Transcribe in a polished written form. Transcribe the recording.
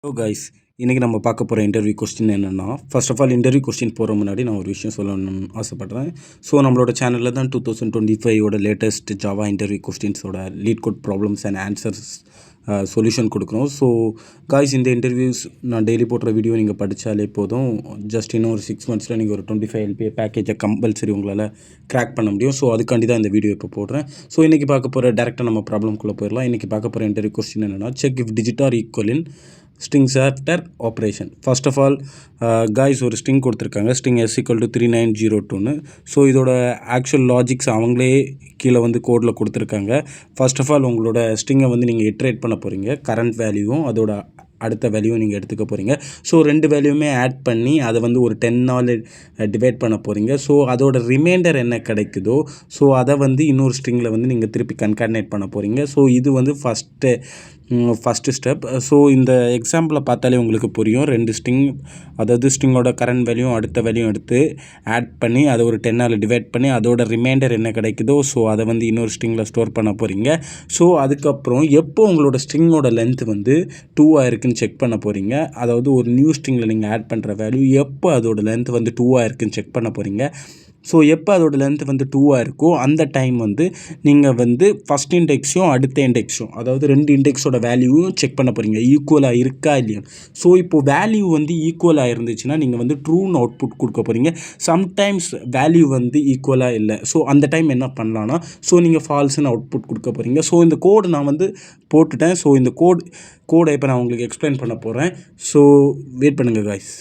Hello guys, இன்றைக்கி நம்ம பார்க்க போகிற இன்டர்வியூ கொஸ்டின் என்னென்னா, first of all interview question போகிற முன்னாடி நான் ஒரு விஷயம் சொல்லணும்னு ஆசைப்பட்றேன். ஸோ நம்மளோட சேனலில் தான் 2025 லேட்டஸ்ட் ஜாவா இன்டர்வியூ கொஸ்டின்ஸோட LeetCode problems and answers solution கொடுக்குறோம். ஸோ காய்ஸ், இந்த இன்டர்வியூஸ் நான் டெய்லி போடுற வீடியோ நீங்கள் படித்தாலே போதும். ஜஸ்ட் இன்னும் ஒரு 6 monthஸில் நீங்கள் ஒரு 25 LPA பேக்கேஜை கம்பல்சரி உங்களால் கிராக் பண்ண முடியும். ஸோ அதுக்காண்டி தான் இந்த வீடியோ இப்போ போடுறேன். ஸோ இன்றைக்கி பார்க்க போகிற டேரெக்டாக நம்ம ப்ராப்ளம்குள்ளே போயிடலாம். இன்றைக்கி பார்க்க போகிற இன்டர்வியூ கொஸ்டின் என்னென்னா, check if digit are equal in strings after operation. First of all guys, ஒரு ஸ்ட்ரிங் கொடுத்துருக்காங்க, ஸ்ட்ரிங் S = 3902. ஸோ இதோட ஆக்சுவல் லாஜிக்ஸ் அவங்களே கீழே வந்து கோடில் கொடுத்துருக்காங்க. ஃபர்ஸ்ட் ஆஃப் ஆல் உங்களோட ஸ்ட்ரிங்கை வந்து நீங்கள் இட்ரேட் பண்ண போகிறீங்க. கரண்ட் வேல்யூவும் அதோட அடுத்த வேல்யூவும் நீங்கள் எடுத்துக்க போகிறீங்க. ஸோ 2 வேல்யூமே ஆட் பண்ணி அதை வந்து ஒரு 10ஆல் டிவைட் பண்ண போகிறீங்க. ஸோ அதோட ரிமைண்டர் என்ன கிடைக்குதோ ஸோ அதை வந்து இன்னொரு ஸ்ட்ரிங்கில் வந்து நீங்கள் திருப்பி கன்கார்டினேட் பண்ண போகிறீங்க. ஸோ இது வந்து ஃபஸ்ட்டு ஸ்டெப். ஸோ இந்த எக்ஸாம்பிளை பார்த்தாலே உங்களுக்கு புரியும். 2 ஸ்ட்ரிங், அதாவது ஸ்ட்ரிங்கோட கரண்ட் வேல்யூ அடுத்த வேல்யூ எடுத்து ஆட் பண்ணி அதை ஒரு 10ஆல் டிவைட் பண்ணி அதோட ரிமைண்டர் என்ன கிடைக்குதோ ஸோ அதை வந்து இன்னொரு ஸ்ட்ரிங்கில் ஸ்டோர் பண்ண போகிறீங்க. ஸோ அதுக்கப்புறம் எப்போ உங்களோட ஸ்ட்ரிங்கோட லென்த் வந்து 2 இருக்குன்னு செக் பண்ண போகிறீங்க. அதாவது ஒரு நியூ ஸ்ட்ரிங்கில் நீங்கள் ஆட் பண்ணுற வேல்யூ எப்போ அதோட லென்த் வந்து 2 இருக்குன்னு செக் பண்ண போகிறீங்க. ஸோ எப்போ அதோட லென்த் வந்து 2 இருக்கோ அந்த டைம் வந்து நீங்கள் வந்து ஃபஸ்ட் இண்டெக்ஸையும் அடுத்த இண்டெக்ஸும், அதாவது 2 இண்டெக்ஸோட வேல்யூவும் செக் பண்ண போகிறீங்க, ஈக்குவலாக இருக்கா இல்லையா. ஸோ இப்போது வேல்யூ வந்து ஈக்குவலாக இருந்துச்சுன்னா நீங்கள் வந்து ட்ரூன்னு அவுட்புட் கொடுக்க போகிறீங்க. சம்டைம்ஸ் வேல்யூ வந்து ஈக்குவலாக இல்லை. ஸோ அந்த டைம் என்ன பண்ணலான்னா, ஸோ நீங்கள் ஃபால்ஸ்ன்னு அவுட்புட் கொடுக்க போகிறீங்க. ஸோ இந்த கோடு நான் வந்து போட்டுட்டேன். ஸோ இந்த கோடை இப்போ நான் உங்களுக்கு எக்ஸ்பிளைன் பண்ண போகிறேன். ஸோ வெயிட் பண்ணுங்கள் காய்ஸ்.